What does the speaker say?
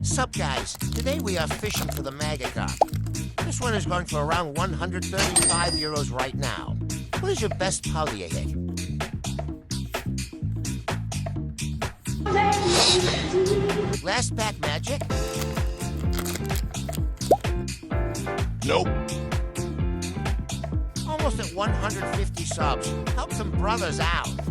Sup guys, today we are fishing for the Magikarp. This one is going for around 135 euros right now. What is your best Paldea hit? Last pack magic? Nope. Almost at 150 subs. Help some brothers out.